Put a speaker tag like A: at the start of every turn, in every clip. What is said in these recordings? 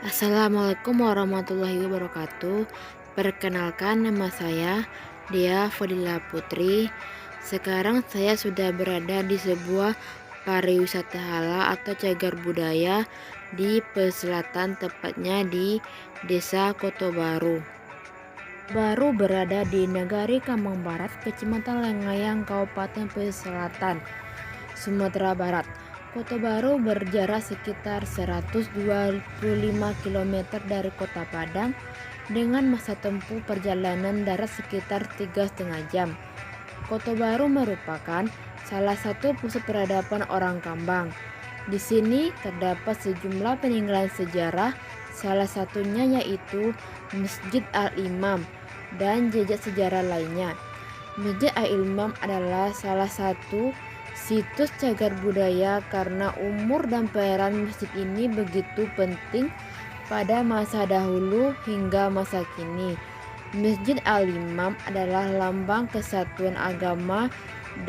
A: Assalamualaikum warahmatullahi wabarakatuh. Perkenalkan, nama saya Dea Fadila Putri. Sekarang saya sudah berada di sebuah pariwisata halal atau cagar budaya di Peselatan, tepatnya di Desa Kotobaru. Baru berada di Nagari Kambang Barat, Kecamatan Lengayang, Kabupaten Peselatan, Sumatera Barat. Kotobaru berjarak sekitar 125 km dari Kota Padang dengan masa tempuh perjalanan darat sekitar 3,5 jam. Kotobaru merupakan salah satu pusat peradaban orang Kambang. Di sini terdapat sejumlah peninggalan sejarah, salah satunya yaitu Masjid Al-Imam dan jejak sejarah lainnya. Masjid Al-Imam adalah salah satu situs cagar budaya karena umur dan peran masjid ini begitu penting pada masa dahulu hingga masa kini. Masjid Al-Imam adalah lambang kesatuan agama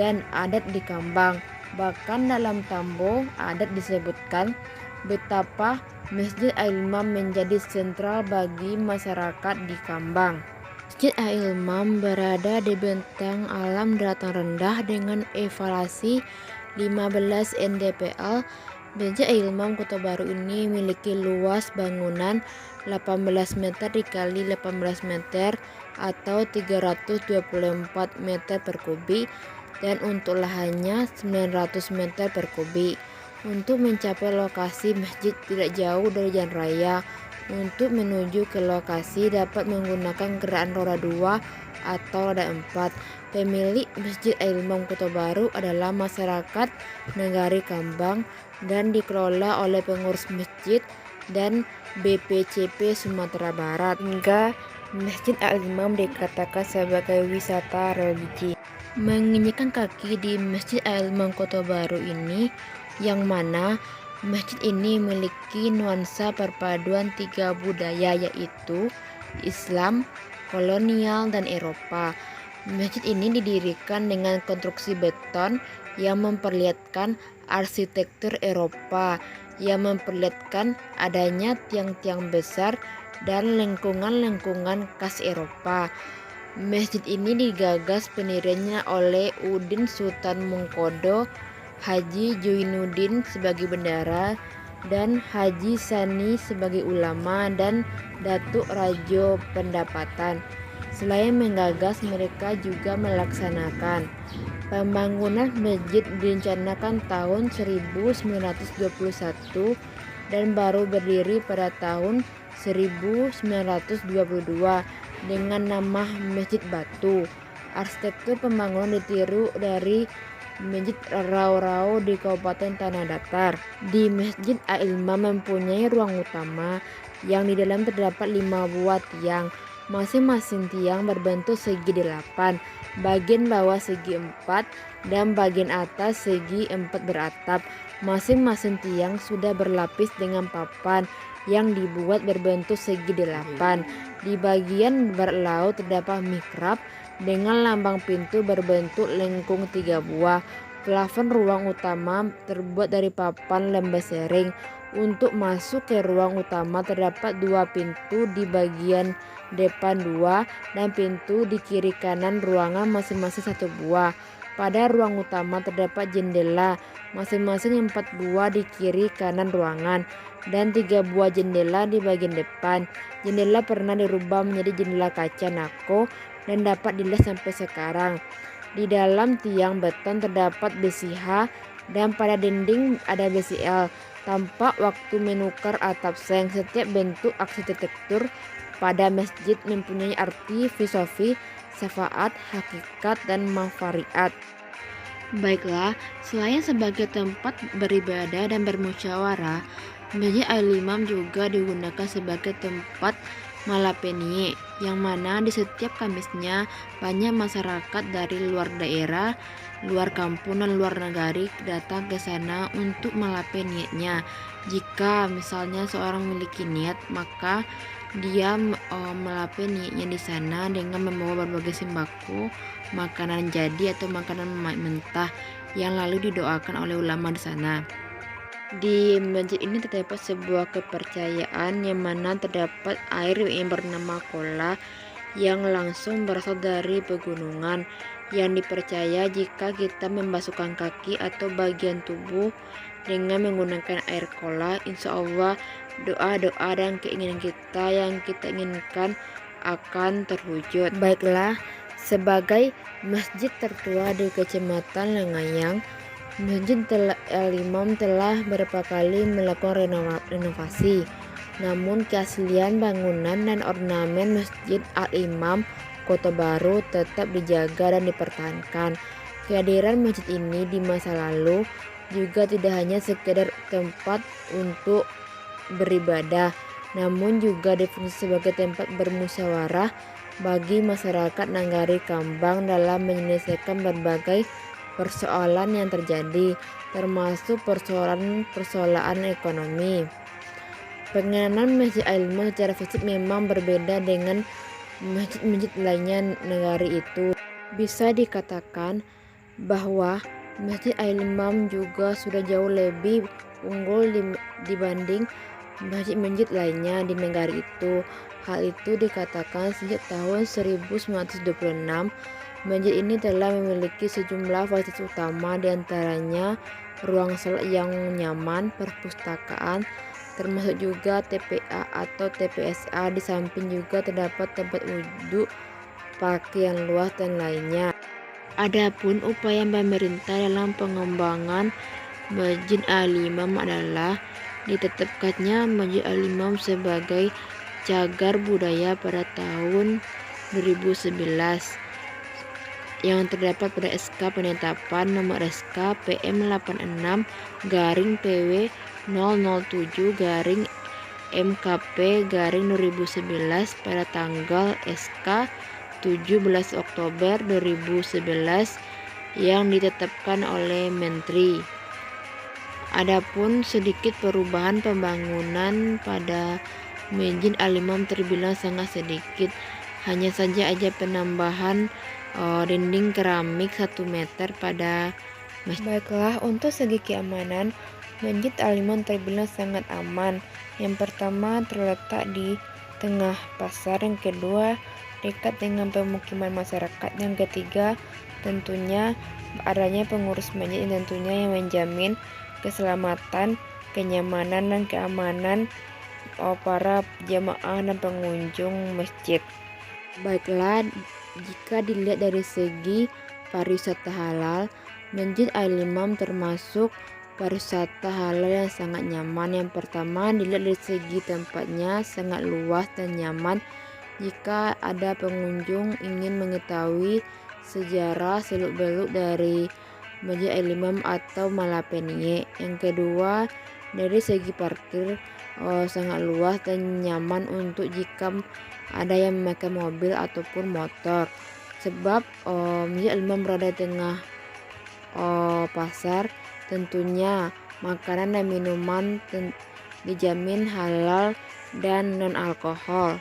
A: dan adat di Kambang. Bahkan dalam Tambo adat disebutkan betapa Masjid Al-Imam menjadi sentral bagi masyarakat di Kambang. Masjid Al-Imam berada di bentang alam dataran rendah dengan elevasi 15 mdpl. Masjid Al-Imam Kotobaru ini memiliki luas bangunan 18 meter dikali 18 meter atau 324 meter per kubik dan untuk lahannya 900 meter per kubik. Untuk mencapai lokasi masjid tidak jauh dari jalan raya. Untuk menuju ke lokasi dapat menggunakan kendaraan roda 2 atau roda 4. Pemilik Masjid Al-Imam Kotobaru adalah masyarakat Nagari Kambang dan dikelola oleh pengurus masjid dan BPCP Sumatera Barat. Hingga Masjid Al-Imam dikatakan sebagai wisata religi. Menginjakan kaki di Masjid Al-Imam Kotobaru ini, yang mana masjid ini memiliki nuansa perpaduan tiga budaya yaitu Islam, kolonial, dan Eropa. Masjid ini didirikan dengan konstruksi beton yang memperlihatkan arsitektur Eropa, yang memperlihatkan adanya tiang-tiang besar dan lengkungan-lengkungan khas Eropa. Masjid ini digagas pendirinya oleh Udin Sultan Mengkodo, Haji Joinuddin sebagai bendara, dan Haji Sani sebagai ulama dan Datuk Rajo Pendapatan. Selain menggagas, mereka juga melaksanakan. Pembangunan masjid direncanakan tahun 1921 dan baru berdiri pada tahun 1922 dengan nama Masjid Batu. Arsitektur pembangunan ditiru dari Masjid Rau-Rau di Kabupaten Tanah Datar. Di Masjid Al-Imam mempunyai ruang utama yang di dalam terdapat 5 buah tiang. Masing-masing tiang berbentuk segi 8, bagian bawah segi 4, dan bagian atas segi 4 beratap. Masing-masing tiang sudah berlapis dengan papan yang dibuat berbentuk segi 8. Di bagian barat laut terdapat mihrab dengan lambang pintu berbentuk lengkung 3 buah. Plafon ruang utama terbuat dari papan lembah sering. Untuk masuk ke ruang utama terdapat 2 pintu di bagian depan 2 dan pintu di kiri kanan ruangan masing-masing 1 buah. Pada ruang utama terdapat jendela masing-masing 4 buah di kiri kanan ruangan dan 3 buah jendela di bagian depan. Jendela pernah dirubah menjadi jendela kaca nako dan dapat dilihat sampai sekarang. Di dalam tiang beton terdapat besi H dan pada dinding ada besi L. Tampak waktu menukar atap seng. Setiap bentuk arsitektur pada masjid mempunyai arti filosofi, syafaat, hakikat, dan mafariat. Baiklah, selain sebagai tempat beribadah dan bermusyawarah, Masjid Al-Imam juga digunakan sebagai tempat malapenie, yang mana di setiap Kamisnya banyak masyarakat dari luar daerah, luar kampung, dan luar negari datang ke sana untuk malapeninya. Jika misalnya seorang memiliki niat, maka dia malapeninya di sana dengan membawa berbagai sembako, makanan jadi atau makanan mentah yang lalu didoakan oleh ulama di sana. Di masjid ini terdapat sebuah kepercayaan yang mana terdapat air yang bernama kola yang langsung berasal dari pegunungan, yang dipercaya jika kita membasuhkan kaki atau bagian tubuh dengan menggunakan air kola, insya Allah doa-doa dan keinginan kita yang kita inginkan akan terwujud. Baiklah, sebagai masjid tertua di Kecamatan Lengayang, Masjid Al-Imam telah beberapa kali melakukan renovasi. Namun keaslian bangunan dan ornamen Masjid Al-Imam Kota Baru tetap dijaga dan dipertahankan. Kehadiran masjid ini di masa lalu juga tidak hanya sekedar tempat untuk beribadah, namun juga berfungsi sebagai tempat bermusyawarah bagi masyarakat Nagari Kambang dalam menyelesaikan berbagai persoalan yang terjadi, termasuk persoalan ekonomi. Pengenalan Masjid Al-Imam secara fisik memang berbeda dengan masjid-masjid lainnya negari itu. Bisa dikatakan bahwa Masjid Al-Imam juga sudah jauh lebih unggul dibanding masjid-masjid lainnya di negara itu. Hal itu dikatakan sejak tahun 1926. Masjid ini telah memiliki sejumlah fasilitas utama, diantaranya ruang salat yang nyaman, perpustakaan, termasuk juga TPA atau TPSA. Di samping juga terdapat tempat wudhu, pakaian luas dan lainnya. Adapun upaya pemerintah dalam pengembangan Masjid Al-Imam adalah ditetapkannya Masjid Al-Imam sebagai cagar budaya pada tahun 2011 yang terdapat pada SK penetapan nomor SK PM 86/PW 007 MKP 2011 pada tanggal SK 17 Oktober 2011 yang ditetapkan oleh Menteri. Adapun sedikit perubahan pembangunan pada Masjid Al-Imam terbilang sangat sedikit, hanya saja ada penambahan dinding keramik 1 meter pada masjid. Baiklah, untuk segi keamanan, Masjid Al-Imam terbilang sangat aman. Yang pertama terletak di tengah pasar, yang kedua dekat dengan pemukiman masyarakat, yang ketiga tentunya adanya pengurus masjid yang tentunya yang menjamin keselamatan, kenyamanan, dan keamanan para jamaah dan pengunjung masjid. Baiklah, jika dilihat dari segi pariwisata halal, Masjid Al-Imam termasuk pariwisata halal yang sangat nyaman. Yang pertama, dilihat dari segi tempatnya sangat luas dan nyaman. Jika ada pengunjung ingin mengetahui sejarah seluk-beluk dari Masjid Al-Imam atau Malapenie. Yang kedua, dari segi parkir sangat luas dan nyaman untuk jika ada yang memakai mobil ataupun motor, sebab Masjid Al-Imam berada di tengah pasar. Tentunya makanan dan minuman dijamin halal dan non alkohol.